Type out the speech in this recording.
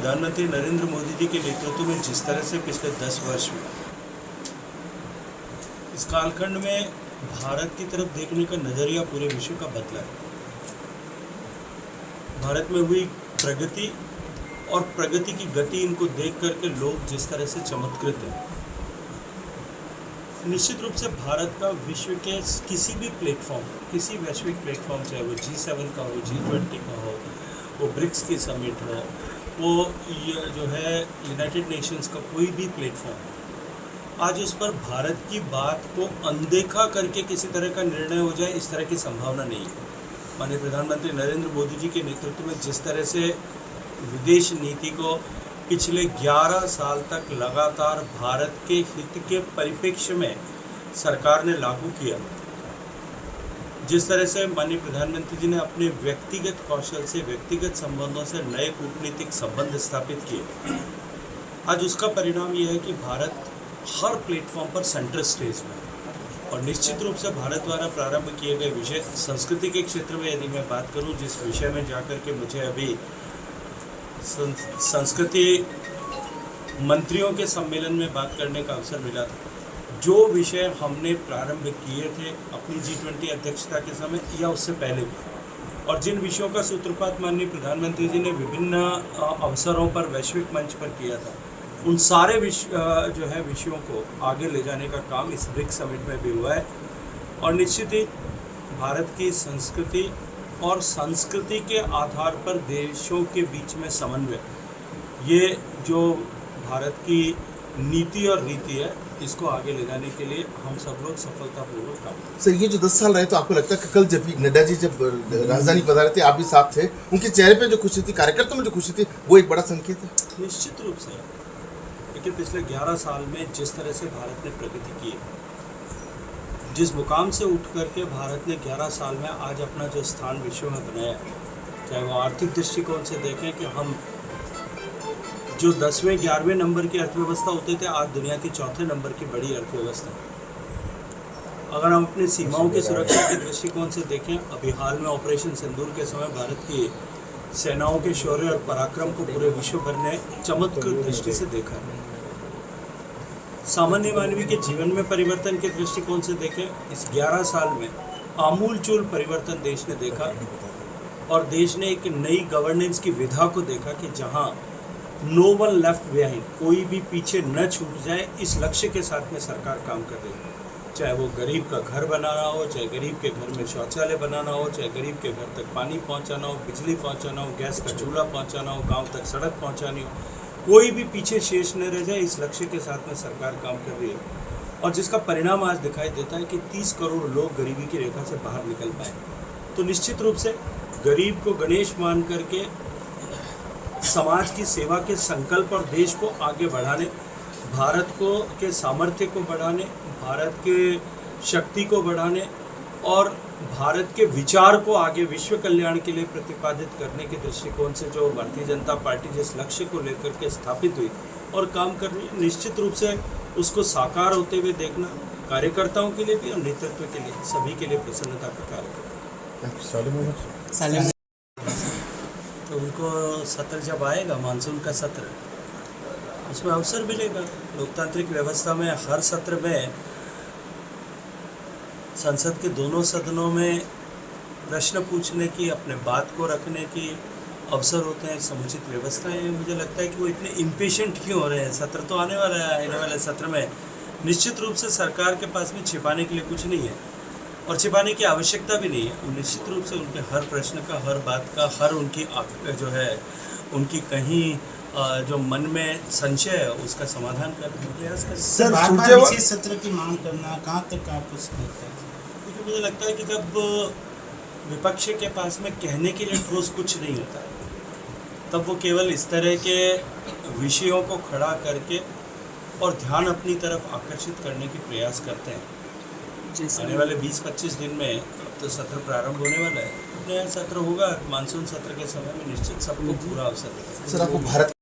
प्रधानमंत्री नरेंद्र मोदी जी के नेतृत्व में जिस तरह से पिछले 10 वर्ष में इस कालखंड में भारत की तरफ देखने का नज़रिया पूरे विश्व का बदला है। भारत में हुई प्रगति और प्रगति की गति इनको देख करके लोग जिस तरह से चमत्कृत हैं। निश्चित रूप से भारत का विश्व के किसी भी प्लेटफॉर्म, किसी वैश्विक प्लेटफॉर्म, चाहे वो G7 का हो, G20 का हो, वो ब्रिक्स की समिट हो, वो जो है यूनाइटेड नेशंस का कोई भी प्लेटफॉर्म, आज उस पर भारत की बात को अनदेखा करके किसी तरह का निर्णय हो जाए, इस तरह की संभावना नहीं है। माननीय प्रधानमंत्री नरेंद्र मोदी जी के नेतृत्व में जिस तरह से विदेश नीति को पिछले 11 साल तक लगातार भारत के हित के परिप्रेक्ष्य में सरकार ने लागू किया, जिस तरह से माननीय प्रधानमंत्री जी ने अपने व्यक्तिगत कौशल से, व्यक्तिगत संबंधों से नए कूटनीतिक संबंध स्थापित किए, आज उसका परिणाम यह है कि भारत हर प्लेटफॉर्म पर सेंटर स्टेज में है। और निश्चित रूप से भारत द्वारा प्रारंभ किए गए विषय संस्कृति के क्षेत्र में यदि मैं बात करूं, जिस विषय में जाकर के मुझे अभी संस्कृति मंत्रियों के सम्मेलन में बात करने का अवसर मिला था, जो विषय हमने प्रारंभ किए थे अपनी G20 अध्यक्षता के समय या उससे पहले भी, और जिन विषयों का सूत्रपात माननीय प्रधानमंत्री जी ने विभिन्न अवसरों पर वैश्विक मंच पर किया था, उन सारे विषयों को आगे ले जाने का काम इस ब्रिक्स समिट में भी हुआ है। और निश्चित ही भारत की संस्कृति और संस्कृति के आधार पर देशों के बीच में समन्वय, ये जो भारत की नीति और रीति है, इसको आगे ले जाने के लिए हम सब लोग सफलतापूर्वक काम करें। सर, ये जो 10 साल रहे, तो आपको लगता है कि कल जब नड्डा जी जब राजधानी पधारे थे, आप भी साथ थे, उनके चेहरे पे जो खुशी थी, कार्यकर्ताओं में जो खुशी थी, वो एक बड़ा संकेत है? निश्चित रूप से। लेकिन पिछले 11 साल में जिस तरह से भारत ने प्रगति की है, जिस मुकाम से उठ करके भारत ने 11 साल में आज अपना जो स्थान विश्व में बनाया, चाहे वो आर्थिक दृष्टिकोण से देखें कि हम जो 10वें 11वें नंबर की अर्थव्यवस्था होते थे, आज दुनिया की 4थे नंबर की बड़ी अर्थव्यवस्था है। अगर हम अपनी सीमाओं की सुरक्षा के दृष्टिकोण से देखें, अभी हाल में ऑपरेशन सिंदूर के समय भारत की सेनाओं के शौर्य और पराक्रम को पूरे विश्व भर ने चमत्कृत दृष्टि से देखा है। सामान्य मानवी के जीवन में परिवर्तन के दृष्टिकोण से देखें, इस 11 साल में आमूलचूल परिवर्तन देश ने देखा, और देश ने एक नई गवर्नेंस की विधा को देखा कि जहां नो वन लेफ्ट बिहाइंड, कोई भी पीछे न छूट जाए, इस लक्ष्य के साथ में सरकार काम कर रही है। चाहे वो गरीब का घर बनाना हो, चाहे गरीब के घर में शौचालय बनाना हो, चाहे गरीब के घर तक पानी पहुंचाना हो, बिजली पहुंचाना हो, गैस का चूल्हा पहुंचाना हो, गांव तक सड़क पहुंचानी हो, कोई भी पीछे शेष न रह जाए, इस लक्ष्य के साथ में सरकार काम कर रही है। और जिसका परिणाम आज दिखाई देता है कि 30 करोड़ लोग गरीबी की रेखा से बाहर निकल पाए। तो निश्चित रूप से गरीब को गणेश मान करके समाज की सेवा के संकल्प और देश को आगे बढ़ाने, भारत को के सामर्थ्य को बढ़ाने, भारत के शक्ति को बढ़ाने और भारत के विचार को आगे विश्व कल्याण के लिए प्रतिपादित करने के दृष्टिकोण से जो भारतीय जनता पार्टी जिस लक्ष्य को लेकर के स्थापित हुई और काम कर रही है, निश्चित रूप से उसको साकार होते हुए देखना कार्यकर्ताओं के लिए भी और नेतृत्व के लिए, सभी के लिए प्रसन्नता का कार्य है। तो उनको सत्र जब आएगा, मानसून का सत्र, उसमें अवसर मिलेगा। लोकतांत्रिक व्यवस्था में हर सत्र में संसद के दोनों सदनों में प्रश्न पूछने की, अपने बात को रखने की अवसर होते हैं, समुचित व्यवस्था है। मुझे लगता है कि वो इतने इम्पेशेंट क्यों हो रहे हैं। सत्र तो आने वाला है, आने वाले सत्र में निश्चित रूप से सरकार के पास में छिपाने के लिए कुछ नहीं है और छिपाने की आवश्यकता भी नहीं है। निश्चित रूप से उनके हर प्रश्न का, हर बात का, हर उनकी जो है उनकी कहीं जो मन में संशय है, उसका समाधान करने का प्रयास करें। सर, बार-बार विशेष सत्र की मांग करना कहाँ तक आप उसको लगता है? क्योंकि मुझे लगता है कि जब विपक्ष के पास में कहने के लिए ठोस कुछ नहीं होता, तब वो केवल इस तरह के विषयों को खड़ा करके और ध्यान अपनी तरफ आकर्षित करने के प्रयास करते हैं। आने वाले 20-25 दिन में अब तो सत्र प्रारंभ होने वाला है, नया सत्र होगा, मानसून सत्र के समय में निश्चित सबको पूरा अवसर देगा। सर, आपको भारत